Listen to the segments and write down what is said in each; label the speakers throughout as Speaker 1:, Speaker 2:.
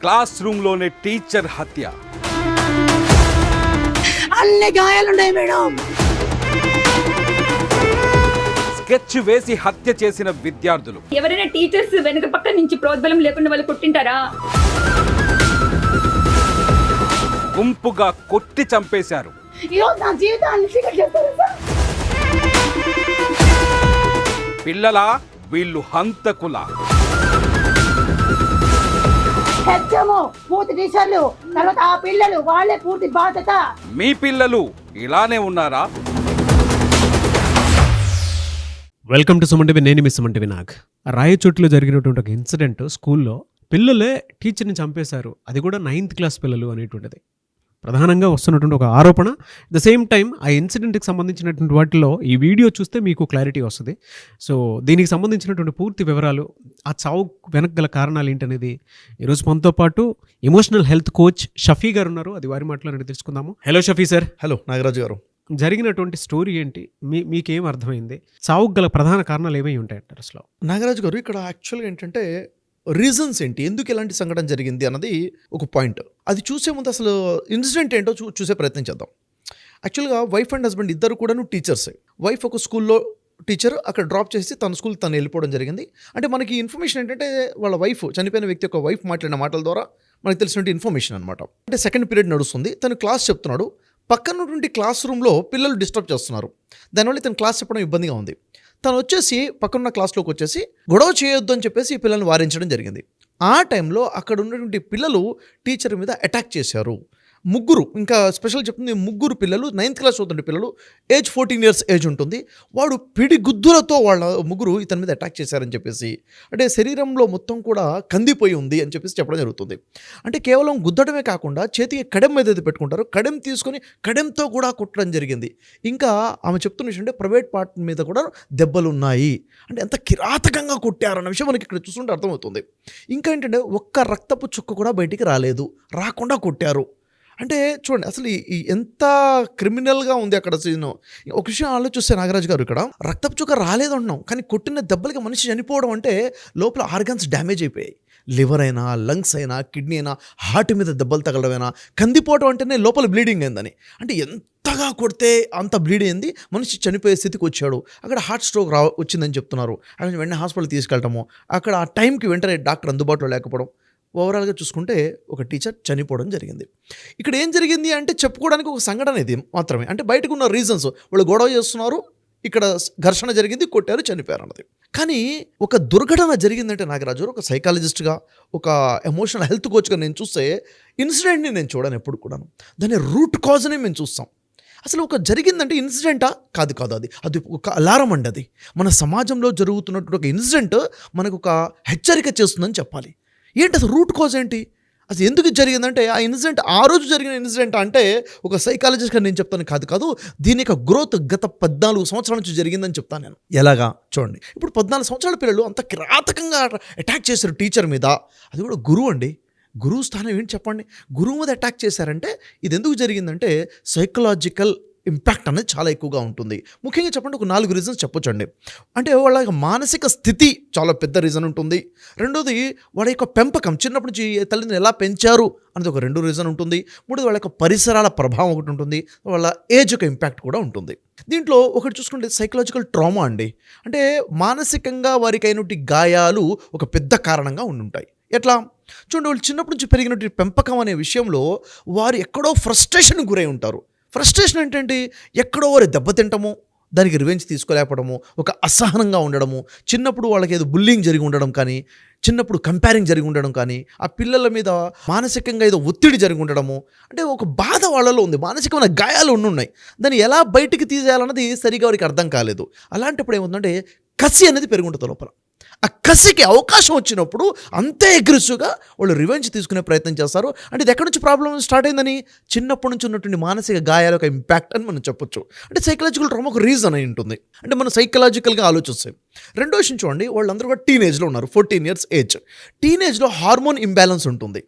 Speaker 1: Class రూమ్లోనే teacher హత్య.
Speaker 2: అన్ని గాయాలున్నాయి మేడం.
Speaker 1: స్కెచ్ వేసి హత్య చేసిన విద్యార్థులు.
Speaker 3: ఎవరైనా టీచర్స్ వెనుక పక్క నుంచి ప్రోద్బలం లేకుండా వాళ్ళు కొట్టింటారా?
Speaker 1: గుంపుగా కొట్టి చంపేశారు.
Speaker 2: ఈరోజు నా జీవితాన్ని చీకటి చేస్తారు సార్.
Speaker 1: పిల్లల వీళ్ళు హంతకుల.
Speaker 2: హెచ్చము పూర్తి టీచర్లు, తర్వాత ఆ పిల్లలు వాళ్ళే పూర్తి బాధ్యత.
Speaker 1: మీ పిల్లలు ఇలానే ఉన్నారా?
Speaker 4: Welcome to Suman TV. నేను మీ సుమన్ టీవీ నాగ్. రాయచోట్లో జరిగినటువంటి ఒక ఇన్సిడెంట్, స్కూల్లో పిల్లలే టీచర్ని చంపేశారు, అది కూడా 9th క్లాస్ పిల్లలు అనేటువంటిది ప్రధానంగా వస్తున్నటువంటి ఒక ఆరోపణ. ద సేమ్ టైం ఆ ఇన్సిడెంట్కి సంబంధించినటువంటి వాటిలో ఈ వీడియో చూస్తే మీకు క్లారిటీ వస్తుంది. సో దీనికి సంబంధించినటువంటి పూర్తి వివరాలు, ఆ చావు వెనక గల కారణాలు ఏంటనేది ఈరోజు మనతో పాటు ఎమోషనల్ హెల్త్ కోచ్ షఫీ గారు ఉన్నారు. అది వారి మాటలో తెలుసుకుందాము. Hello Shafi sir.
Speaker 5: Hello Nagaraju గారు.
Speaker 4: జరిగినటువంటి స్టోరీ ఏంటి, మీకేం అర్థమైంది, చావుకు గల ప్రధాన కారణాలు ఏమై ఉంటాయంటారు అసలు?
Speaker 5: నాగరాజు గారు, ఇక్కడ యాక్చువల్గా ఏంటంటే రీజన్స్ ఏంటి, ఎందుకు ఇలాంటి సంఘటన జరిగింది అన్నది ఒక పాయింట్. అది చూసే ముందు అసలు ఇన్సిడెంట్ ఏంటో చూసే ప్రయత్నం చేద్దాం. యాక్చువల్గా వైఫ్ అండ్ హస్బెండ్ ఇద్దరు కూడాను టీచర్సే. వైఫ్ ఒక స్కూల్లో టీచర్, అక్కడ డ్రాప్ చేసి తన స్కూల్ తను వెళ్ళిపోవడం జరిగింది. అంటే మనకి ఇన్ఫర్మేషన్ ఏంటంటే వాళ్ళ వైఫ్, చనిపోయిన వ్యక్తి యొక్క వైఫ్ మాట్లాడిన మాటల ద్వారా మనకు తెలిసినటువంటి ఇన్ఫర్మేషన్ అనమాట. అంటే సెకండ్ పీరియడ్ నడుస్తుంది, తను క్లాస్ చెప్తున్నాడు. పక్కనటువంటి క్లాస్ రూమ్లో పిల్లలు డిస్టర్బ్ చేస్తున్నారు. దానివల్ల తను క్లాస్ చెప్పడం ఇబ్బందిగా ఉంది. తను వచ్చేసి పక్కనున్న క్లాస్లోకి వచ్చేసి గొడవ చేయొద్దు అని చెప్పేసి ఈ పిల్లల్ని వారించడం జరిగింది. ఆ టైంలో అక్కడ ఉన్నటువంటి పిల్లలు టీచర్ మీద అటాక్ చేశారు. ముగ్గురు, ఇంకా స్పెషల్ చెప్తుంది, ముగ్గురు పిల్లలు 9th క్లాస్ చదువుతుండే పిల్లలు, ఏజ్ 14 years ఏజ్ ఉంటుంది. వాడు పిడి గుద్దులతో వాళ్ళ ముగ్గురు ఇతని మీద అటాక్ చేశారని చెప్పేసి, అంటే శరీరంలో మొత్తం కూడా కందిపోయి ఉంది అని చెప్పేసి చెప్పడం జరుగుతుంది. అంటే కేవలం గుద్దడమే కాకుండా చేతికి కడెం ఏదైతే పెట్టుకుంటారో కడెం తీసుకొని కడెంతో కూడా కుట్టడం జరిగింది. ఇంకా ఆమె చెప్తున్న విషయం అంటే ప్రైవేట్ పార్ట్ మీద కూడా దెబ్బలు ఉన్నాయి. అంటే ఎంత కిరాతకంగా కొట్టారన్న విషయం మనకి ఇక్కడ చూస్తుంటే అర్థమవుతుంది. ఇంకా ఏంటంటే ఒక్క రక్తపు చుక్క కూడా బయటికి రాలేదు, రాకుండా కొట్టారు. అంటే చూడండి అసలు ఈ ఎంత క్రిమినల్గా ఉంది అక్కడ సీను. ఒక విషయం ఆలోచిస్తే నాగరాజు గారు, ఇక్కడ రక్తపు చుక్క రాలేదు అంటున్నాం, కానీ కొట్టిన దెబ్బలకి మనిషి చనిపోవడం అంటే లోపల ఆర్గన్స్ డ్యామేజ్ అయిపోయాయి. లివర్ అయినా, లంగ్స్ అయినా, కిడ్నీ అయినా, హార్ట్ మీద దెబ్బలు తగలడమైనా, కందిపోవడం అంటేనే లోపల బ్లీడింగ్ అయిందని. అంటే ఎంతగా కొడితే అంత బ్లీడ్ అయింది, మనిషి చనిపోయే స్థితికి వచ్చాడు. అక్కడ హార్ట్ స్ట్రోక్ వచ్చిందని చెప్తున్నారు. అక్కడ వెంటనే హాస్పిటల్ తీసుకెళ్ళటము, అక్కడ ఆ టైంకి వెంటనే డాక్టర్ అందుబాటులో లేకపోవడం, ఓవరాల్గా చూసుకుంటే ఒక టీచర్ చనిపోవడం జరిగింది. ఇక్కడ ఏం జరిగింది అంటే చెప్పుకోవడానికి ఒక సంఘటన ఇది మాత్రమే. అంటే బయటకు ఉన్న రీజన్స్, వాళ్ళు గొడవ చేస్తున్నారు, ఇక్కడ ఘర్షణ జరిగింది, కొట్టారు, చనిపోయారు అన్నది. కానీ ఒక దుర్ఘటన జరిగిందంటే నాగరాజు, ఒక సైకాలజిస్ట్గా, ఒక ఎమోషనల్ హెల్త్ కోచ్గా నేను చూస్తే ఇన్సిడెంట్ని నేను చూడను ఎప్పుడు కూడాను. దాని రూట్ కాజ్ని మేము చూస్తాం. అసలు ఒక జరిగిందంటే ఇన్సిడెంటా? కాదు, అది ఒక అలారం అండి. అది మన సమాజంలో జరుగుతున్నటువంటి ఒక ఇన్సిడెంట్ మనకు ఒక హెచ్చరిక చేస్తుందని చెప్పాలి. ఏంటి అసలు రూట్ కాజ్ ఏంటి, అసలు ఎందుకు జరిగిందంటే ఆ ఇన్సిడెంట్, ఆ రోజు జరిగిన ఇన్సిడెంట్ అంటే ఒక సైకాలజిస్ట్గా నేను చెప్తాను, కాదు దీని యొక్క గ్రోత్ గత 14 సంవత్సరాల నుంచి జరిగిందని చెప్తాను నేను. ఎలాగా చూడండి, ఇప్పుడు 14 సంవత్సరాల పిల్లలు అంత కిరాతకంగా అటాక్ చేశారు టీచర్ మీద. అది కూడా గురువు అండి. గురువు స్థానం ఏంటి చెప్పండి. గురువు మీద అటాక్ చేశారంటే ఇది ఎందుకు జరిగిందంటే సైకలాజికల్ ఇంపాక్ట్ అనేది చాలా ఎక్కువగా ఉంటుంది. ముఖ్యంగా చెప్పండి ఒక 4 రీజన్స్ చెప్పొచ్చండి. అంటే వాళ్ళ మానసిక స్థితి చాలా పెద్ద రీజన్ ఉంటుంది. రెండోది వాళ్ళ యొక్క పెంపకం, చిన్నప్పటి నుంచి తల్లిదండ్రులు ఎలా పెంచారు అనేది ఒక 2 రీజన్ ఉంటుంది. మూడోది వాళ్ళ యొక్క పరిసరాల ప్రభావం ఒకటి ఉంటుంది. వాళ్ళ ఏజ్ యొక్క ఇంపాక్ట్ కూడా ఉంటుంది. దీంట్లో ఒకటి చూసుకుంటే సైకలాజికల్ ట్రామా అండి. అంటే మానసికంగా వారికి అయినటువంటి గాయాలు ఒక పెద్ద కారణంగా ఉంటాయి. ఎట్లా చూడండి, వాళ్ళు చిన్నప్పటి నుంచి పెరిగినటువంటి పెంపకం అనే విషయంలో వారు ఎక్కడో ఫ్రస్ట్రేషన్కి గురై ఉంటారు. ఫ్రస్ట్రేషన్ ఏంటంటే ఎక్కడో వారు దెబ్బతింటము, దానికి రివెంజ్ తీసుకోలేకపోవడము, ఒక అసహనంగా ఉండడము, చిన్నప్పుడు వాళ్ళకి ఏదో బుల్లింగ్ జరిగి ఉండడం కానీ, చిన్నప్పుడు కంపేరింగ్ జరిగి ఉండడం కానీ, ఆ పిల్లల మీద మానసికంగా ఏదో ఒత్తిడి జరిగి ఉండడము, అంటే ఒక బాధ వాళ్ళలో ఉంది, మానసికమైన గాయాలు ఉన్నాయి. దాన్ని ఎలా బయటికి తీసేయాలన్నది సరిగా వారికి అర్థం కాలేదు. అలాంటప్పుడు ఏముందంటే కసి అనేది పెరుగుంటుంది లోపల. ఆ కసికి అవకాశం వచ్చినప్పుడు అంతే అగ్రెసివ్గా వాళ్ళు రివెంజ్ తీసుకునే ప్రయత్నం చేస్తారు. అంటే ఇది ఎక్కడి నుంచి ప్రాబ్లం స్టార్ట్ అయిందని, చిన్నప్పటి నుంచి ఉన్నటువంటి మానసిక గాయాల యొక్క ఇంపాక్ట్ అని మనం చెప్పొచ్చు. అంటే సైకలాజికల్ ట్రామా ఒక రీజన్ అయి ఉంటుంది. అంటే మనం సైకలాజికల్గా ఆలోచిస్తాం. రెండో విషయం చూడండి, వాళ్ళందరూ కూడా టీనేజ్లో ఉన్నారు, 14 years ఏజ్. టీనేజ్లో హార్మోన్ ఇంబ్యాలెన్స్ ఉంటుంది.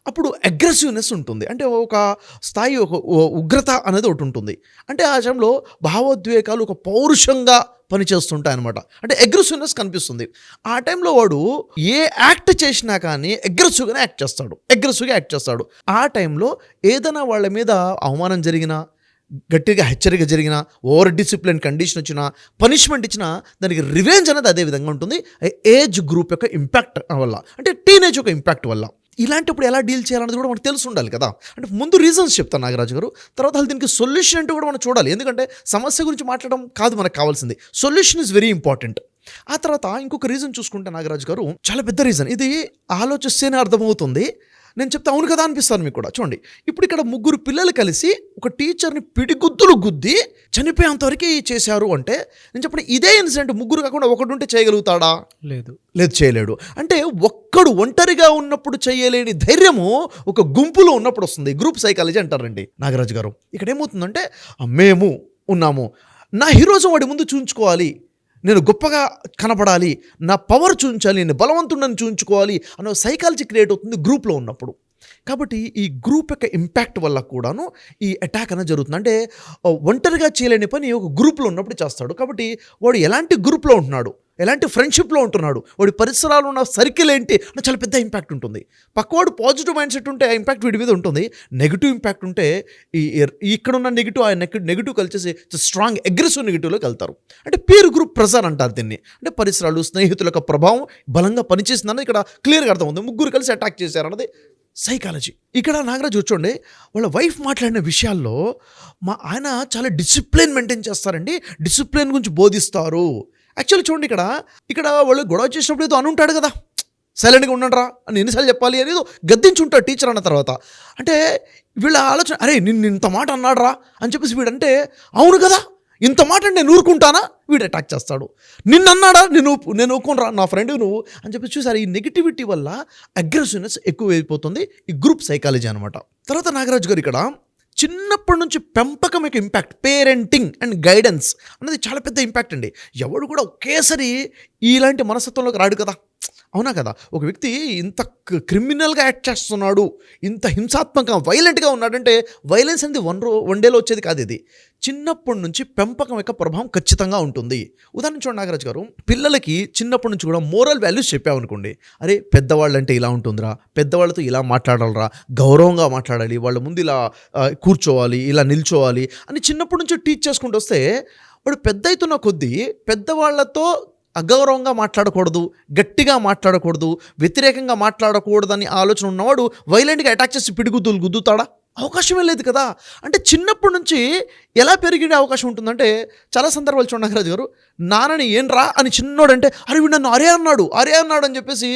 Speaker 5: అప్పుడు అగ్రెసివ్నెస్ ఉంటుంది. అంటే ఒక స్థాయి, ఒక ఉగ్రత అనేది ఒకటి ఉంటుంది. అంటే ఆ సమయంలో భావోద్వేగాలు ఒక పౌరుషంగా పనిచేస్తుంటాయి అనమాట. అంటే అగ్రెసివ్నెస్ కనిపిస్తుంది. ఆ టైంలో వాడు ఏ యాక్ట్ చేసినా కానీ అగ్రెసివ్గా యాక్ట్ చేస్తాడు. ఆ టైంలో ఏదైనా వాళ్ళ మీద అవమానం జరిగినా, గట్టిగా హెచ్చరిక జరిగిన, ఓవర్ డిసిప్లిన్ కండిషన్ వచ్చినా, పనిష్మెంట్ ఇచ్చినా దానికి రివెంజ్ అనేది అదే విధంగా ఉంటుంది. ఏజ్ గ్రూప్ యొక్క ఇంపాక్ట్ వల్ల, అంటే టీనేజ్ యొక్క ఇంపాక్ట్ వల్ల. ఇలాంటప్పుడు ఎలా డీల్ చేయాలన్నది కూడా మనకు తెలిసి ఉండాలి కదా. అంటే ముందు రీజన్స్ చెప్తాను నాగరాజు గారు, తర్వాత అసలు దీనికి సొల్యూషన్ అంటూ కూడా మనం చూడాలి. ఎందుకంటే సమస్య గురించి మాట్లాడడం కాదు మనకు కావాల్సింది, సొల్యూషన్ ఈజ్ వెరీ ఇంపార్టెంట్. ఆ తర్వాత ఇంకొక రీజన్ చూసుకుంటే నాగరాజు గారు, చాలా పెద్ద రీజన్, ఇది ఆలోచిస్తేనే అర్థమవుతుంది. నేను చెప్తే అవును కదా అనిపిస్తాను మీకు కూడా. చూడండి, ఇప్పుడు ఇక్కడ 3 పిల్లలు కలిసి ఒక టీచర్ని పిడిగుద్దులు గుద్ది చనిపోయేంతవరకు చేశారు అంటే, నేను చెప్పండి ఇదే ఇన్సిడెంట్ 3 కాకుండా ఒకటి ఉంటే చేయగలుగుతాడా? లేదు, చేయలేడు. అంటే ఒక్కడు ఒంటరిగా ఉన్నప్పుడు చేయలేని ధైర్యము ఒక గుంపులో ఉన్నప్పుడు వస్తుంది. గ్రూప్ సైకాలజీ అంటారండి నాగరాజు గారు. ఇక్కడ ఏమవుతుందంటే, మేము ఉన్నాము, నా హీరోజం వాడి ముందు చూయించుకోవాలి, నేను గొప్పగా కనపడాలి, నా పవర్ చూపించాలి, నేను బలవంతుడని చూపించుకోవాలి అన్న సైకాలజీ క్రియేట్ అవుతుంది గ్రూప్లో ఉన్నప్పుడు. కాబట్టి ఈ గ్రూప్ యొక్క ఇంపాక్ట్ వల్ల కూడాను ఈ అటాక్ అనేది జరుగుతుంది. అంటే ఒంటరిగా చేయలేని పని ఒక గ్రూప్లో ఉన్నప్పుడు చేస్తాడు. కాబట్టి వాడు ఎలాంటి గ్రూప్లో ఉంటున్నాడు, ఎలాంటి ఫ్రెండ్షిప్లో ఉంటున్నాడు, వాడి పరిసరాలు ఉన్న సర్కిల్ ఏంటి అని చాలా పెద్ద ఇంపాక్ట్ ఉంటుంది. పక్కవాడు పాజిటివ్ మైండ్ సెట్ ఉంటే ఆ ఇంపాక్ట్ వీడి మీద ఉంటుంది. నెగిటివ్ ఇంపాక్ట్ ఉంటే ఇక్కడున్న నెగిటివ్ ఆ నెగిటివ్ కలిసేసి స్ట్రాంగ్ అగ్రెసివ్ నెగిటివ్లోకి వెళ్తారు. అంటే పీర్ గ్రూప్ ప్రెజర్ అంటారు దీన్ని. అంటే పరిసరాలు, స్నేహితుల యొక్క ప్రభావం బలంగా పనిచేసిందని ఇక్కడ క్లియర్గా అర్థమవుతుంది. 3 కలిసి అటాక్ చేశారు అన్నది సైకాలజీ. ఇక్కడ నాగరాజు చూడండి, వాళ్ళ వైఫ్ మాట్లాడిన విషయాల్లో ఆయన చాలా డిసిప్లిన్ మెయింటైన్ చేస్తారండి, డిసిప్లిన్ గురించి బోధిస్తారు. యాక్చువల్లీ చూడండి, ఇక్కడ వాళ్ళు గొడవ చేసినప్పుడు ఏదో అనుంటాడు కదా, సైలెంట్గా ఉండండిరా అని ఎన్నిసార్లు చెప్పాలి అనేది గద్దించుంటాడు టీచర్ అన్న తర్వాత. అంటే వీళ్ళ ఆలోచన, అరే నిన్ను ఇంత మాట అన్నాడరా అని చెప్పేసి వీడంటే, అవును కదా ఇంత మాట నేను ఊరుకుంటానా, వీడు అటాక్ చేస్తాడు. నిన్ను అన్నాడా, నేను ఊరుకోనరా, నా ఫ్రెండ్ నువ్వు అని చెప్పి చూసారు. ఈ నెగిటివిటీ వల్ల అగ్రెసివ్నెస్ ఎక్కువ అయిపోతుంది. ఈ గ్రూప్ సైకాలజీ అనమాట. తర్వాత నాగరాజు గారు ఇక్కడ చిన్నప్పటి నుంచి పెంపకం యొక్క ఇంపాక్ట్, పేరెంటింగ్ అండ్ గైడెన్స్ అనేది చాలా పెద్ద ఇంపాక్ట్ అండి. ఎవడు కూడా ఒకేసారి ఇలాంటి మనస్తత్వంలోకి రాడు కదా, అవునా కదా. ఒక వ్యక్తి ఇంత క్రిమినల్గా యాక్ట్ చేస్తున్నాడు, ఇంత హింసాత్మకంగా వైలెంట్గా ఉన్నాడంటే వైలెన్స్ అనేది వన్ డేలో వచ్చేది కాదు. ఇది చిన్నప్పటి నుంచి పెంపకం యొక్క ప్రభావం ఖచ్చితంగా ఉంటుంది. ఉదాహరణ చూడండి నాగరాజు గారు, పిల్లలకి చిన్నప్పటి నుంచి కూడా మోరల్ వాల్యూస్ చెప్పామనుకోండి, అరే పెద్దవాళ్ళు అంటే ఇలా ఉంటుందిరా, పెద్దవాళ్ళతో ఇలా మాట్లాడాలరా, గౌరవంగా మాట్లాడాలి, వాళ్ళ ముందు ఇలా కూర్చోవాలి, ఇలా నిల్చోవాలి అని చిన్నప్పటి నుంచి టీచ్ చేసుకుంటూ వస్తే, వాడు పెద్ద అవుతున్న కొద్దీ పెద్దవాళ్లతో అగౌరవంగా మాట్లాడకూడదు, గట్టిగా మాట్లాడకూడదు, వ్యతిరేకంగా మాట్లాడకూడదని ఆలోచన ఉన్నవాడు వైలెంట్గా అటాక్ చేసి పిడిగుద్దులు గుద్దుతాడా? అవకాశమే లేదు కదా. అంటే చిన్నప్పటి నుంచి ఎలా పెరిగే అవకాశం ఉంటుందంటే, చాలా సందర్భాలు చూడండి నాగరాజు గారు, నాన్నని ఏం రా అని చిన్నోడంటే, అరే వీడు నన్ను అరే అన్నాడు అని చెప్పేసి,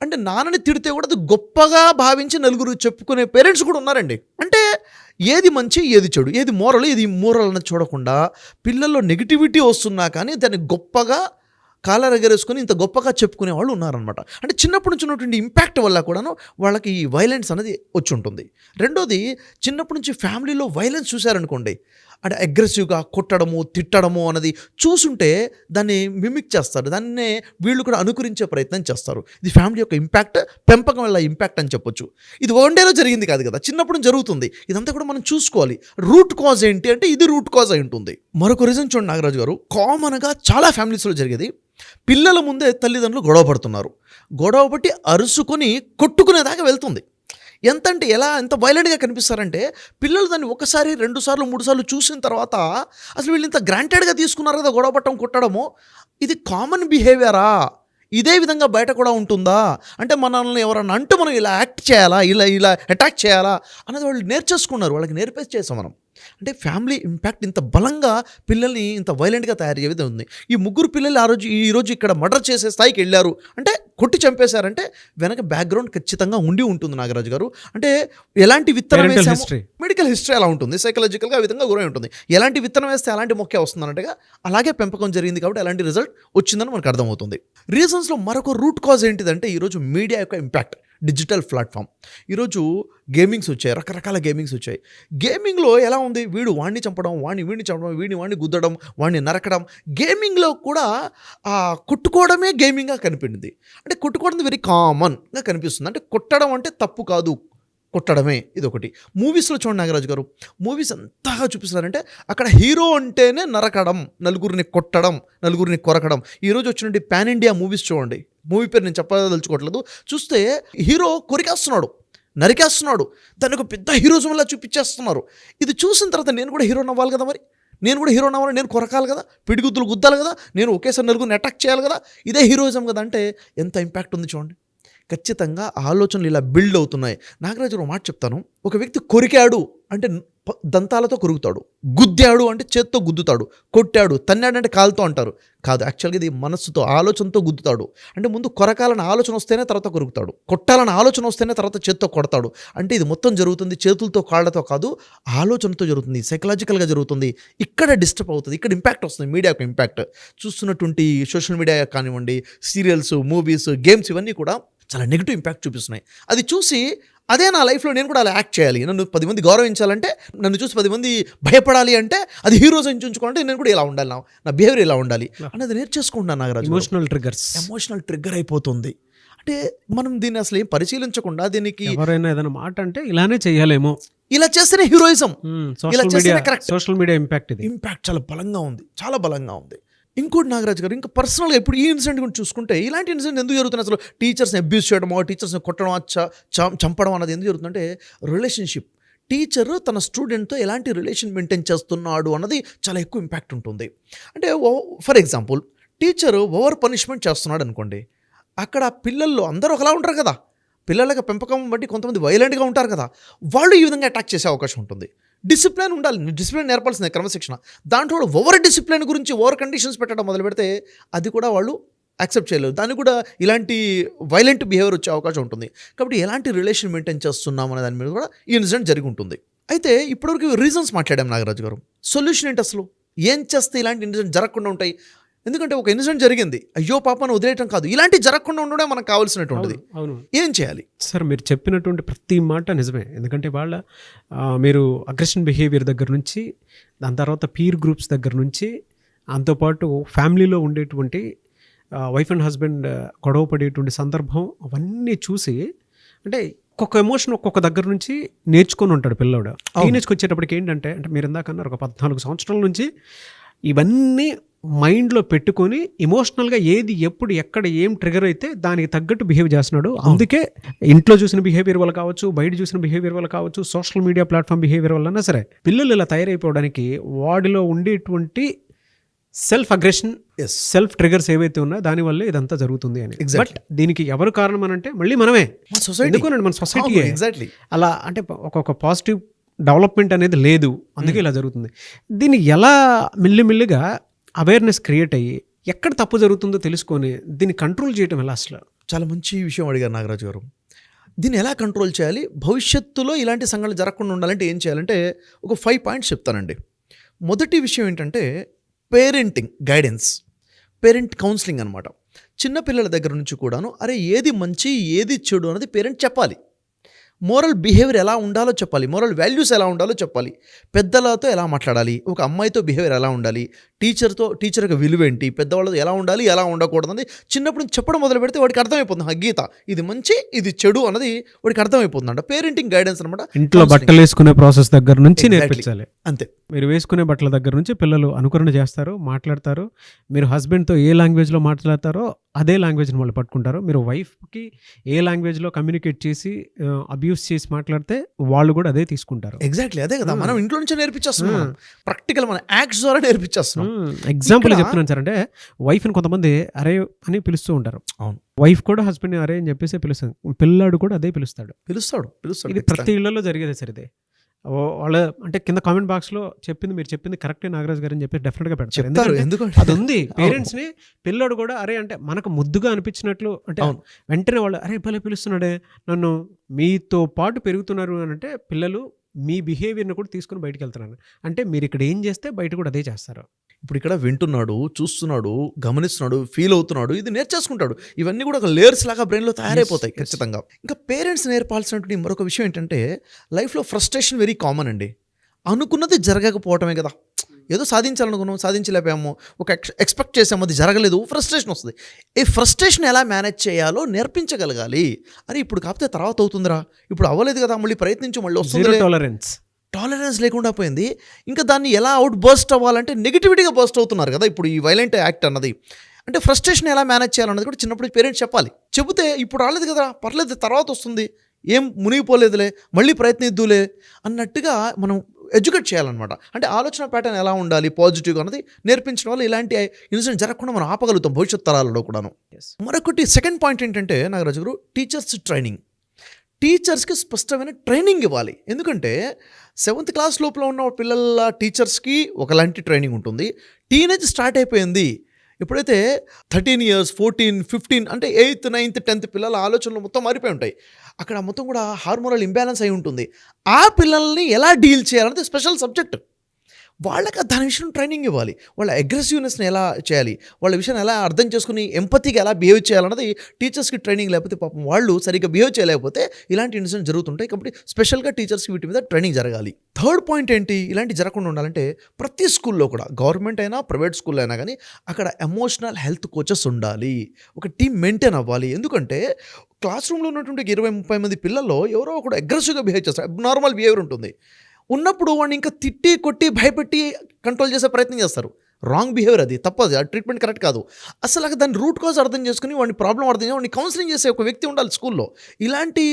Speaker 5: అంటే నాన్నని తిడితే కూడా అది గొప్పగా భావించి నలుగురు చెప్పుకునే పేరెంట్స్ కూడా ఉన్నారండి. అంటే ఏది మంచి ఏది చెడు, ఏది మోరల్ ఏది ఇమ్మోరల్ అని చూడకుండా పిల్లల్లో నెగిటివిటీ వస్తున్నా కానీ దాన్ని గొప్పగా కాలర్ ఎగరేసుకొని ఇంత గొప్పగా చెప్పుకునే వాళ్ళు ఉన్నారనమాట. అంటే చిన్నప్పటి నుంచి ఉన్నటువంటి ఇంపాక్ట్ వల్ల కూడాను వాళ్ళకి ఈ వైలెన్స్ అనేది వచ్చి ఉంటుంది. రెండోది, చిన్నప్పటి నుంచి ఫ్యామిలీలో వైలెన్స్ చూశారనుకోండి, అంటే అగ్రెసివ్గా కొట్టడము, తిట్టడము అన్నది చూసుంటే దాన్ని మిమిక్ చేస్తారు, దాన్నే వీళ్ళు కూడా అనుకరించే ప్రయత్నం చేస్తారు. ఇది ఫ్యామిలీ యొక్క ఇంపాక్ట్, పెంపకం వల్ల ఇంపాక్ట్ అని చెప్పొచ్చు. ఇది వన్ డేలో జరిగింది కాదు కదా, చిన్నప్పుడు జరుగుతుంది. ఇదంతా కూడా మనం చూసుకోవాలి. రూట్ కాజ్ ఏంటి అంటే ఇది రూట్ కాజ్ అయి ఉంటుంది. మరొక రీజన్ చూడండి నాగరాజు గారు, కామన్గా చాలా ఫ్యామిలీస్లో జరిగేది, పిల్లల ముందే తల్లిదండ్రులు గొడవ పడుతున్నారు, గొడవ పట్టి అరుసుకొని కొట్టుకునేదాకా వెళ్తుంది. ఎంత వైలెంట్గా కనిపిస్తారంటే, పిల్లలు దాన్ని 1 సారి 2 సార్లు 3 సార్లు చూసిన తర్వాత అసలు వీళ్ళు ఇంత గ్రాంటెడ్గా తీసుకున్నారు కదా గొడవ పట్టడం, కొట్టడము, ఇది కామన్ బిహేవియరా, ఇదే విధంగా బయట కూడా ఉంటుందా, అంటే మనల్ని ఎవరన్నా అంటూ మనం ఇలా యాక్ట్ చేయాలా, ఇలా అటాక్ చేయాలా అనేది వాళ్ళు నేర్చేసుకున్నారు, వాళ్ళకి నేర్పేసి చేసాం మనం. అంటే ఫ్యామిలీ ఇంపాక్ట్ ఇంత బలంగా పిల్లల్ని ఇంత వైలెంట్గా తయారు చేయడం ఉంది. ఈ 3 పిల్లలు ఈరోజు ఇక్కడ మర్డర్ చేసే స్థాయికి వెళ్ళారు అంటే, కొట్టి చంపేశారంటే వెనక బ్యాక్గ్రౌండ్ ఖచ్చితంగా ఉంటుంది నాగరాజు గారు. అంటే ఎలాంటి విత్తనం వేసాము, మెడికల్ హిస్టరీ ఎలా ఉంటుంది, సైకలాజికల్గా ఆ విధంగా గురై ఉంటుంది. ఎలాంటి విత్తనం వేస్తే అలాంటి మొక్కే వస్తుందన్నట్టుగా అలాగే పెంపకం జరిగింది కాబట్టి అలాంటి రిజల్ట్ వచ్చిందని మనకు అర్థమవుతుంది. రీజన్స్లో మరొక రూట్ కాజ్ ఏంటిదంటే, ఈరోజు మీడియా యొక్క ఇంపాక్ట్, డిజిటల్ ప్లాట్ఫామ్. ఈరోజు గేమింగ్స్ వచ్చాయి, రకరకాల గేమింగ్స్ వచ్చాయి. గేమింగ్లో ఎలా ఉంది, వీడు వాడిని చంపడం, వీడిని చంపడం, వాడిని గుద్దడం, వాడిని నరకడం. గేమింగ్లో కూడా కొట్టుకోవడమే గేమింగ్గా కనిపించింది. అంటే కొట్టుకోవడం వెరీ కామన్గా కనిపిస్తుంది. అంటే కొట్టడం అంటే తప్పు కాదు, కొట్టడమే, ఇదొకటి. మూవీస్లో చూడండి నాగరాజు గారు, మూవీస్ ఎంతగా చూపిస్తున్నారంటే అక్కడ హీరో అంటేనే నరకడం, నలుగురిని కొట్టడం, నలుగురిని కొరకడం. ఈరోజు వచ్చినట్టు పాన్ ఇండియా మూవీస్ చూడండి, మూవీ పేరు నేను చెప్పదలుచుకోవట్లేదు, చూస్తే హీరో కొరికేస్తున్నాడు, నరికేస్తున్నాడు, దాన్ని ఒక పెద్ద హీరోజంలా చూపించేస్తున్నారు. ఇది చూసిన తర్వాత నేను కూడా హీరో అవ్వాలి కదా, మరి నేను కూడా హీరో అవ్వాలి, నేను కొరకాలి కదా, పిడిగుద్దులు గుద్దాలి కదా, నేను ఒకేసారి నలుగురిని అటాక్ చేయాలి కదా, ఇదే హీరోయిజం కదా అంటే ఎంత ఇంపాక్ట్ ఉంది చూడండి. ఖచ్చితంగా ఆలోచనలు ఇలా బిల్డ్ అవుతున్నాయి. నాగరాజు ఒక మాట చెప్తాను, ఒక వ్యక్తి కొరికాడు అంటే దంతాలతో కొరుకుతాడు, గుద్దాడు అంటే చేత్తో గుద్దుతాడు, కొట్టాడు తన్నాడు అంటే కాలుతో అంటారు. కాదు, యాక్చువల్గా ఇది మనస్సుతో, ఆలోచనతో గుద్దుతాడు. అంటే ముందు కొరకాలని ఆలోచన వస్తేనే తర్వాత కొరుకుతాడు, కొట్టాలని ఆలోచన వస్తేనే తర్వాత చేత్తో కొడతాడు. అంటే ఇది మొత్తం జరుగుతుంది చేతులతో కాళ్ళతో కాదు, ఆలోచనతో జరుగుతుంది, సైకలాజికల్గా జరుగుతుంది. ఇక్కడ డిస్టర్బ్ అవుతుంది, ఇక్కడ ఇంపాక్ట్ వస్తుంది, మీడియాకు ఇంపాక్ట్. చూస్తున్నటువంటి సోషల్ మీడియా కానివ్వండి, సీరియల్స్, మూవీస్, గేమ్స్, ఇవన్నీ కూడా చాలా నెగిటివ్ ఇంపాక్ట్ చూపిస్తున్నాయి. అది చూసి అదే నా లైఫ్లో నేను కూడా అలా యాక్ట్ చేయాలి, నన్ను 10 మంది గౌరవించాలంటే, నన్ను చూసి 10 మంది భయపడాలి అంటే, అది హీరోస్ ఎంచుకోవాలంటే నేను కూడా ఇలా ఉండాలి, నా బిహేవియర్ ఇలా ఉండాలి అనేది నేర్చేసుకుంటున్నాను నాగరాజు. ఎమోషనల్ ట్రిగ్గర్ అయిపోతుంది. అంటే మనం దీన్ని అసలు ఏం పరిశీలించకుండా, దీనికి
Speaker 4: ఎవరైనా ఏదైనా మాట అంటే ఇలానే చేయాలేమో,
Speaker 5: ఇలా చేస్తేనే హీరోయిజం, ఇలా చేస్తేనే కరెక్ట్.
Speaker 4: సోషల్ మీడియా ఇంపాక్ట్
Speaker 5: చాలా బలంగా ఉంది, చాలా బలంగా ఉంది. ఇంకోటి నాగరాజు గారు, ఇంకా పర్సనల్గా ఇప్పుడు ఈ ఇన్సిడెంట్ గురించి చూసుకుంటే, ఇలాంటి ఇన్సిడెంట్ ఎందుకు జరుగుతుంది అసలు? టీచర్స్ని అబ్యూస్ చేయడమో, టీచర్స్ని కొట్టడం, చంపడం అన్నది ఎందుకు జరుగుతుందంటే, రిలేషన్షిప్. టీచర్ తన స్టూడెంట్తో ఎలాంటి రిలేషన్ మెయింటైన్ చేస్తున్నాడు అన్నది చాలా ఎక్కువ ఇంపాక్ట్ ఉంటుంది. అంటే for example, teacher over punishment చేస్తున్నాడు అనుకోండి, అక్కడ పిల్లల్లో అందరూ ఒకలా ఉంటారు కదా, పిల్లలకి పెంపకం బట్టి కొంతమంది వైలెంట్గా ఉంటారు కదా, వాళ్ళు ఈ విధంగా అటాక్ చేసే అవకాశం ఉంటుంది. డిసిప్లిన్ ఉండాలి, డిసిప్లిన్ నేర్పాల్సిందే, క్రమశిక్షణ. దాంట్లో ఓవర్ డిసిప్లిన్ గురించి ఓవర్ కండిషన్స్ పెట్టడం మొదలు పెడితే అది కూడా వాళ్ళు యాక్సెప్ట్ చేయలేరు, దానికి కూడా ఇలాంటి వైలెంట్ బిహేవియర్ వచ్చే అవకాశం ఉంటుంది. కాబట్టి ఎలాంటి రిలేషన్ మెయింటైన్ చేస్తున్నాం అనే దాని మీద కూడా ఈ ఇన్సిడెంట్ జరిగి ఉంటుంది. అయితే ఇప్పటివరకు రీజన్స్ మాట్లాడాం నాగరాజు గారు. సొల్యూషన్ ఏంటి అసలు? ఏం చేస్తే ఇలాంటి ఇన్సిడెంట్ జరగకుండా ఉంటాయి? ఎందుకంటే ఒక ఇన్సిడెంట్ జరిగింది, అయ్యో పాపను వదిలేయటం కాదు, ఇలాంటి జరగకుండా ఉండడం మనకు కావాల్సినటువంటిది.
Speaker 4: అవును,
Speaker 5: ఏం చేయాలి
Speaker 4: సార్? మీరు చెప్పినటువంటి ప్రతి మాట నిజమే. ఎందుకంటే మీరు అగ్రెషన్ బిహేవియర్ దగ్గర నుంచి, దాని తర్వాత పీర్ గ్రూప్స్ దగ్గర నుంచి, దాంతోపాటు ఫ్యామిలీలో ఉండేటువంటి వైఫ్ అండ్ హస్బెండ్ గొడవ పడేటువంటి సందర్భం, అవన్నీ చూసి, అంటే ఒక్కొక్క ఎమోషన్ ఒక్కొక్క దగ్గర నుంచి నేర్చుకొని ఉంటాడు పిల్లోడు. టీనేజ్కి వచ్చేటప్పటికి ఏంటంటే, అంటే మీరు ఇందాకన్నారు ఒక 14 సంవత్సరాల నుంచి ఇవన్నీ మైండ్లో పెట్టుకొని ఎమోషనల్గా ఏది ఎప్పుడు ఎక్కడ ఏం ట్రిగర్ అయితే దానికి తగ్గట్టు బిహేవ్ చేస్తున్నాడు. అందుకే ఇంట్లో చూసిన బిహేవియర్ వల్ల కావచ్చు, బయట చూసిన బిహేవియర్ వల్ల కావచ్చు, సోషల్ మీడియా ప్లాట్ఫామ్ బిహేవియర్ వల్లనా సరే, పిల్లలు ఇలా తయారైపోవడానికి వాడిలో ఉండేటువంటి సెల్ఫ్ అగ్రెషన్, సెల్ఫ్ ట్రిగర్స్ ఏవైతే ఉన్నాయో దానివల్లే ఇదంతా జరుగుతుంది అని. బట్ దీనికి ఎవరు కారణం అని అంటే మళ్ళీ మనమే, ఎందుకోనండి మన సొసైటీ
Speaker 5: ఎగ్జాక్ట్లీ అలా.
Speaker 4: అంటే ఒక పాజిటివ్ డెవలప్మెంట్ అనేది లేదు, అందుకే ఇలా జరుగుతుంది. దీన్ని ఎలా మెల్లిమెల్లిగా అవేర్నెస్ క్రియేట్ అయ్యి ఎక్కడ తప్పు జరుగుతుందో తెలుసుకొని దీన్ని కంట్రోల్ చేయడం ఎలా? అసలు
Speaker 5: చాలా మంచి విషయం అడిగారు నాగరాజు గారు. దీన్ని ఎలా కంట్రోల్ చేయాలి, భవిష్యత్తులో ఇలాంటి సంఘటనలు జరగకుండా ఉండాలంటే ఏం చేయాలంటే ఒక 5 పాయింట్స్ చెప్తానండి. మొదటి విషయం ఏంటంటే పేరెంటింగ్ గైడెన్స్, పేరెంట్ కౌన్సిలింగ్ అనమాట. చిన్నపిల్లల దగ్గర నుంచి కూడాను అరే ఏది మంచి ఏది చెడు అనేది పేరెంట్ చెప్పాలి. మోరల్ బిహేవియర్ ఎలా ఉండాలో చెప్పాలి, మోరల్ వాల్యూస్ ఎలా ఉండాలో చెప్పాలి, పెద్దలతో ఎలా మాట్లాడాలి, ఒక అమ్మాయితో బిహేవియర్ ఎలా ఉండాలి, టీచర్ యొక్క విలువ ఏంటి, పెద్దవాళ్ళతో ఎలా ఉండాలి ఎలా ఉండకూడదు అనేది చిన్నప్పుడు చెప్పడం మొదలు పెడితే వాడికి అర్థమైపోతుంది. గీత ఇది మంచి ఇది చెడు అన్నది వాడికి అర్థమైపోతుంది అంట. పేరెంటింగ్ గైడెన్స్ అనమాట.
Speaker 4: ఇంట్లో బట్టలు వేసుకునే ప్రాసెస్ దగ్గర నుంచి నేర్పించాలి.
Speaker 5: అంతే,
Speaker 4: మీరు వేసుకునే బట్టల దగ్గర నుంచి పిల్లలు అనుకరణ చేస్తారు, మాట్లాడతారు. మీరు హస్బెండ్తో ఏ లాంగ్వేజ్లో మాట్లాడతారో అదే లాంగ్వేజ్ని వాళ్ళు పట్టుకుంటారు. మీరు వైఫ్కి ఏ లాంగ్వేజ్లో కమ్యూనికేట్ చేసి అబ్యూస్ చేసి మాట్లాడితే వాళ్ళు కూడా అదే తీసుకుంటారు.
Speaker 5: ఎగ్జాక్ట్లీ అదే కదా మనం ఇంట్లో నుంచే నేర్పించేస్తున్నాం, ప్రాక్టికల్ మన యాక్ట్స్ ద్వారా నేర్పించేస్తున్నాం.
Speaker 4: ఎగ్జాంపుల్ చెప్తున్నాను సార్, అంటే వైఫ్ని కొంతమంది అరే అని పిలుస్తూ ఉంటారు.
Speaker 5: అవును,
Speaker 4: వైఫ్ కూడా హస్బెండ్ అరే అని చెప్పేసి పిలుస్తాడు, పిల్లాడు కూడా అదే పిలుస్తాడు. ఇది ప్రతి ఇళ్లలో జరిగేది సార్. ఇదే వాళ్ళ అంటే కింద కామెంట్ బాక్స్లో మీరు చెప్పింది కరెక్టే నాగరాజ్ గారు అని చెప్పి డెఫినెట్గా పెడతారు. ఎందుకంటే అది ఉంది పేరెంట్స్ని. పిల్లాడు కూడా అరే అంటే మనకు ముద్దుగా అనిపించినట్లు అంటే వెంటనే వాళ్ళు అరే భలే పిలుస్తున్నాడే నన్ను, మీతో పాటు పెరుగుతున్నారు అని అంటే పిల్లలు మీ బిహేవియర్ని కూడా తీసుకుని బయటకు వెళ్తున్నాను అంటే మీరు ఇక్కడ ఏం చేస్తే బయట కూడా అదే చేస్తారు.
Speaker 5: ఇప్పుడు ఇక్కడ వింటున్నాడు, చూస్తున్నాడు, గమనిస్తున్నాడు, ఫీల్ అవుతున్నాడు, ఇది నేర్చేసుకుంటాడు. ఇవన్నీ కూడా ఒక లేయర్స్ లాగా బ్రెయిన్లో తయారైపోతాయి ఖచ్చితంగా. ఇంకా పేరెంట్స్ నేర్పాల్సినటువంటి మరొక విషయం ఏంటంటే లైఫ్లో ఫ్రస్ట్రేషన్ వెరీ కామన్ అండి. అనుకున్నది జరగకపోవటమే కదా. ఏదో సాధించాలనుకున్నాం, సాధించలేకపోయాము, ఒక ఎక్స్పెక్ట్ చేసాము, అది జరగలేదు, ఫ్రస్ట్రేషన్ వస్తుంది. ఈ ఫ్రస్ట్రేషన్ ఎలా మేనేజ్ చేయాలో నేర్పించగలగాలి. అరే ఇప్పుడు కాకపోతే తర్వాత అవుతుందిరా, ఇప్పుడు అవ్వలేదు కదా, మళ్ళీ ప్రయత్నించు, మళ్ళీ వస్తుంది. టాలరెన్స్ లేకుండా పోయింది. ఇంకా దాన్ని ఎలా అవుట్ బర్స్ట్ అవ్వాలంటే నెగిటివిటీగా బర్స్ట్ అవుతున్నారు కదా ఇప్పుడు ఈ వైలెంట్ యాక్ట్ అన్నది. అంటే ఫ్రస్ట్రేషన్ ఎలా మేనేజ్ చేయాలన్నది కూడా చిన్నప్పుడు పేరెంట్స్ చెప్పాలి. చెబితే ఇప్పుడు రాలేదు కదా, పర్లేదు తర్వాత వస్తుంది, ఏం మునిగిపోలేదులే, మళ్ళీ ప్రయత్నిద్దులే అన్నట్టుగా మనం ఎడ్యుకేట్ చేయాలన్నమాట. అంటే ఆలోచన ప్యాటర్న్ ఎలా ఉండాలి పాజిటివ్గా అన్నది నేర్పించడం వల్ల ఇలాంటి ఇన్సిడెంట్ జరగకుండా మనం ఆపగలుగుతాం భవిష్యత్ తరాలలో కూడాను. మరొకటి సెకండ్ పాయింట్ ఏంటంటే నాగరాజు గారు, టీచర్స్ ట్రైనింగ్. టీచర్స్కి స్పష్టమైన ట్రైనింగ్ ఇవ్వాలి. ఎందుకంటే 7th క్లాస్ లోపల ఉన్న పిల్లల టీచర్స్కి ఒకలాంటి ట్రైనింగ్ ఉంటుంది. టీనేజ్ స్టార్ట్ అయిపోయింది, ఎప్పుడైతే 13 years 14, 15 అంటే 8th, 9th, 10th పిల్లల ఆలోచనలు మొత్తం మారిపోయి ఉంటాయి. అక్కడ మొత్తం కూడా హార్మోనల్ ఇంబ్యాలెన్స్ అయి ఉంటుంది. ఆ పిల్లల్ని ఎలా డీల్ చేయాలనేది స్పెషల్ సబ్జెక్ట్. వాళ్ళకి దాని విషయం ట్రైనింగ్ ఇవ్వాలి. వాళ్ళ అగ్రెసివ్నెస్ని ఎలా చేయాలి, వాళ్ళ విషయాన్ని ఎలా అర్థం చేసుకుని ఎంపతిగా ఎలా బిహేవ్ చేయాలన్నది టీచర్స్కి ట్రైనింగ్ లేకపోతే పాపం వాళ్ళు సరిగ్గా బిహేవ్ చేయలేకపోతే ఇలాంటి ఇన్సిడెంట్ జరుగుతుంటాయి. కాబట్టి స్పెషల్గా టీచర్స్కి వీటి మీద ట్రైనింగ్ జరగాలి. థర్డ్ పాయింట్ ఏంటి, ఇలాంటి జరగకుండా ఉండాలంటే ప్రతి స్కూల్లో కూడా, గవర్నమెంట్ అయినా ప్రైవేట్ స్కూల్లో అయినా కానీ అక్కడ ఎమోషనల్ హెల్త్ కోచెస్ ఉండాలి. ఒక టీం మెయింటైన్ అవ్వాలి. ఎందుకంటే క్లాస్ రూమ్లో ఉన్నటువంటి 20-30 మంది పిల్లల్లో ఎవరో ఒకడు అగ్రెసివ్గా బిహేవ్ చేస్తారు, అబ్నార్మల్ బిహేవియర్ ఉంటుంది. ఉన్నప్పుడు వాడిని ఇంకా తిట్టి కొట్టి భయపెట్టి కంట్రోల్ చేసే ప్రయత్నం చేస్తారు. రాంగ్ బిహేవియర్, అది తప్పదు, ఆ ట్రీట్మెంట్ కరెక్ట్ కాదు. అసలు దాని రూట్ కాజ్ అర్థం చేసుకుని వాడిని ప్రాబ్లం అర్థం చేసి వాడిని కౌన్సిలింగ్ చేసే ఒక వ్యక్తి ఉండాలి స్కూల్లో. ఇలాంటి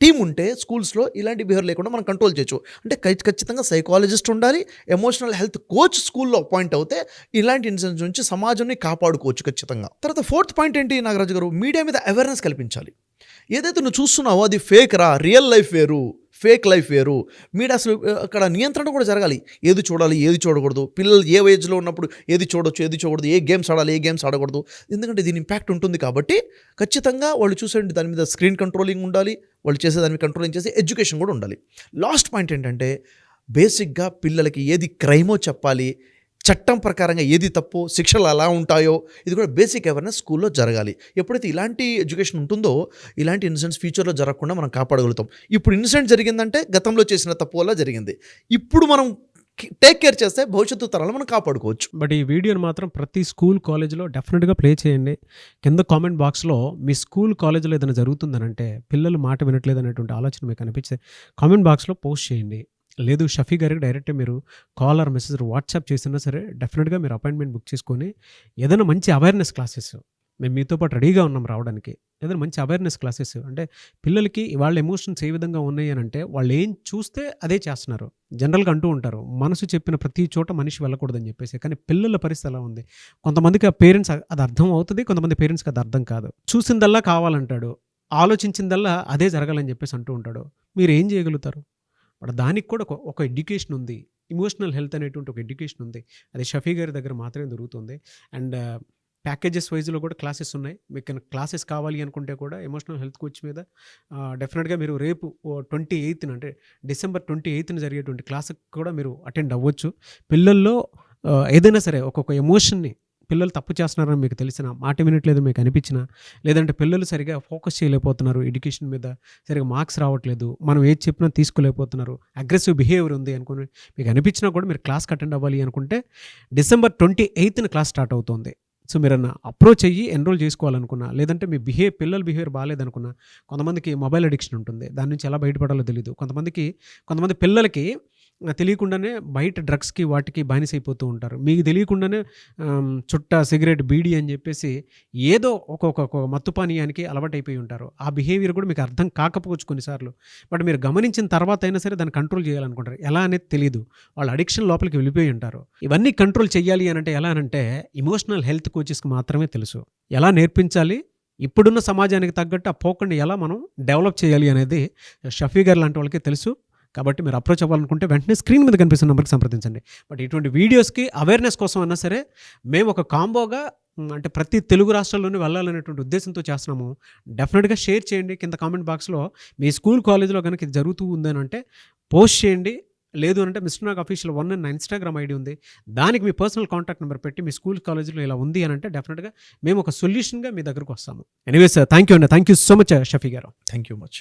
Speaker 5: టీం ఉంటే స్కూల్స్లో ఇలాంటి బిహేవియర్ లేకుండా మనం కంట్రోల్ చేయొచ్చు. అంటే ఖచ్చితంగా సైకాలజిస్ట్ ఉండాలి, ఎమోషనల్ హెల్త్ కోచ్ స్కూల్లో అపాయింట్ అవుతే ఇలాంటి ఇన్సిడెంట్స్ నుంచి సమాజాన్ని కాపాడుకోవచ్చు ఖచ్చితంగా. తర్వాత 4th పాయింట్ ఏంటి నాగరాజు గారు, మీడియా మీద అవేర్నెస్ కల్పించాలి. ఏదైతే నువ్వు చూస్తున్నావో అది ఫేక్ రా, రియల్ లైఫ్ వేరు, ఫేక్ లైఫ్ వేరు. మీరు అసలు అక్కడ నియంత్రణ కూడా జరగాలి. ఏది చూడాలి, ఏది చూడకూడదు, పిల్లలు ఏ ఏజ్లో ఉన్నప్పుడు ఏది చూడొచ్చు, ఏది చూడకూడదు, ఏ గేమ్స్ ఆడాలి, ఏ గేమ్స్ ఆడకూడదు. ఎందుకంటే దీని ఇంపాక్ట్ ఉంటుంది కాబట్టి ఖచ్చితంగా వాళ్ళు చూసే దాని మీద స్క్రీన్ కంట్రోలింగ్ ఉండాలి, వాళ్ళు చేసే దాని మీద కంట్రోలింగ్ చేసే ఎడ్యుకేషన్ కూడా ఉండాలి. లాస్ట్ పాయింట్ ఏంటంటే బేసిక్గా పిల్లలకి ఏది క్రైమో చెప్పాలి, చట్టం ప్రకారంగా ఏది తప్పు, శిక్షలు ఎలా ఉంటాయో, ఇది కూడా బేసిక్ అవేర్నెస్ స్కూల్లో జరగాలి. ఎప్పుడైతే ఇలాంటి ఎడ్యుకేషన్ ఉంటుందో ఇలాంటి ఇన్సిడెంట్స్ ఫ్యూచర్లో జరగకుండా మనం కాపాడగలుగుతాం. ఇప్పుడు ఇన్సిడెంట్ జరిగిందంటే గతంలో చేసిన తప్పు వల్ల జరిగింది. ఇప్పుడు మనం టేక్ కేర్ చేస్తే భవిష్యత్తు తరాలను మనం కాపాడుకోవచ్చు.
Speaker 4: బట్ ఈ వీడియోని మాత్రం ప్రతి స్కూల్ కాలేజ్లో డెఫినెట్గా ప్లే చేయండి. కింద కామెంట్ బాక్స్లో మీ స్కూల్ కాలేజ్లో ఏదైనా జరుగుతుందనంటే, పిల్లలు మాట వినట్లేదు అనేటువంటి ఆలోచన మీకు అనిపిస్తే కామెంట్ బాక్స్లో పోస్ట్ చేయండి. లేదు షఫీ గారికి డైరెక్ట్గా మీరు కాల్ ఆర్ మెసేజ్ వాట్సాప్ చేసినా సరే డెఫినెట్గా మీరు అపాయింట్మెంట్ బుక్ చేసుకొని ఏదైనా మంచి అవేర్నెస్ క్లాసెస్, మేము మీతో పాటు రెడీగా ఉన్నాం రావడానికి, ఏదైనా మంచి అవేర్నెస్ క్లాసెస్. అంటే పిల్లలకి వాళ్ళ ఎమోషన్స్ ఏ విధంగా ఉన్నాయి అని అంటే వాళ్ళు ఏం చూస్తే అదే చేస్తున్నారు. జనరల్గా అంటూ ఉంటారు మనసు చెప్పిన ప్రతి చోట మనిషి వెళ్ళకూడదని చెప్పేసి. కానీ పిల్లల పరిస్థితి ఎలా ఉంది, కొంతమందికి ఆ పేరెంట్స్ అది అర్థం అవుతుంది, కొంతమంది పేరెంట్స్కి అది అర్థం కాదు. చూసిందల్లా కావాలంటాడు, ఆలోచించిందల్లా అదే జరగాలని చెప్పేసి అంటూ ఉంటాడు. మీరు ఏం చేయగలుగుతారు? బట్ దానికి కూడా ఒక ఎడ్యుకేషన్ ఉంది, ఇమోషనల్ హెల్త్ అనేటువంటి ఒక ఎడ్యుకేషన్ ఉంది. అది షఫీ గారి దగ్గర మాత్రమే దొరుకుతుంది. అండ్ ప్యాకేజెస్ వైజ్లో కూడా క్లాసెస్ ఉన్నాయి. మీకు క్లాసెస్ కావాలి అనుకుంటే కూడా ఎమోషనల్ హెల్త్ కోచ్ మీద డెఫినెట్గా మీరు రేపు 28th అంటే December 28th జరిగేటువంటి క్లాస్కి కూడా మీరు అటెండ్ అవ్వచ్చు. పిల్లల్లో ఏదైనా సరే ఒక్కొక్క ఎమోషన్ని, పిల్లలు తప్పు చేస్తున్నారని మీకు తెలిసిన, మాట వినట్లేదు మీకు అనిపించినా, లేదంటే పిల్లలు సరిగా ఫోకస్ చేయలేకపోతున్నారు, ఎడ్యుకేషన్ మీద సరిగా మార్క్స్ రావట్లేదు, మనం ఏది చెప్పినా తీసుకోలేకపోతున్నారు, అగ్రెసివ్ బిహేవియర్ ఉంది అనుకుని మీకు అనిపించినా కూడా మీరు క్లాస్కి అటెండ్ అవ్వాలి అనుకుంటే December 28th క్లాస్ స్టార్ట్ అవుతుంది. సో మీరు అప్రోచ్ అయ్యి ఎన్రోల్ చేసుకోవాలనుకున్నా, లేదంటే మీ పిల్లల బిహేవియర్ బాగాలేదనుకున్నా, కొంతమందికి మొబైల్ అడిక్షన్ ఉంటుంది, దాని నుంచి ఎలా బయటపడాలో తెలియదు, కొంతమంది పిల్లలకి తెలియకుండానే బయట డ్రగ్స్కి వాటికి బానిస అయిపోతూ ఉంటారు. మీకు తెలియకుండానే చుట్ట, సిగరెట్, బీడీ అని చెప్పేసి ఏదో ఒక్కొక్క మత్తుపానీయానికి అలవాటు అయిపోయి ఉంటారు. ఆ బిహేవియర్ కూడా మీకు అర్థం కాకపోవచ్చు కొన్నిసార్లు. బట్ మీరు గమనించిన తర్వాత అయినా సరే దాన్ని కంట్రోల్ చేయాలనుకుంటారు. ఎలా అనేది తెలియదు, వాళ్ళు అడిక్షన్ లోపలికి వెళ్ళిపోయి ఉంటారు. ఇవన్నీ కంట్రోల్ చేయాలి అని అంటే ఎలా అనంటే ఎమోషనల్ హెల్త్ కోచెస్కి మాత్రమే తెలుసు. ఎలా నేర్పించాలి, ఇప్పుడున్న సమాజానికి తగ్గట్టు ఆ పోకుండా ఎలా మనం డెవలప్ చేయాలి అనేది షఫీ గారు లాంటి వాళ్ళకే తెలుసు. కాబట్టి మీరు అప్రోచ్ అవ్వాలనుకుంటే వెంటనే స్క్రీన్ మీద కనిపిస్తున్న నెంబర్కి సంప్రదించండి. బట్ ఇటువంటి వీడియోస్కి అవేర్నెస్ కోసం అన్నా సరే మేము ఒక కాంబోగా, అంటే ప్రతి తెలుగు రాష్ట్రాల్లోనే వెళ్ళాలనేటువంటి ఉద్దేశంతో చేస్తున్నాము. డెఫినెట్గా షేర్ చేయండి. కింద కామెంట్ బాక్స్లో మీ స్కూల్ కాలేజ్లో కనుక ఇది జరుగుతూ ఉందని అంటే పోస్ట్ చేయండి. లేదు అంటే మిస్టర్ నాగ్ అఫీషియల్ 1 అన్న ఇన్స్టాగ్రామ్ ఐడి ఉంది, దానికి మీ పర్సనల్ కాంటాక్ట్ నెంబర్ పెట్టి మీ స్కూల్ కాలేజ్లో ఇలా ఉంది అని అంటే డెఫినెట్గా మేము ఒక సొల్యూషన్గా మీ దగ్గరకు వస్తాము. ఎనీవేస్ థ్యాంక్ యూ అండి, thank you so much Shafi గారు.
Speaker 5: Thank you much.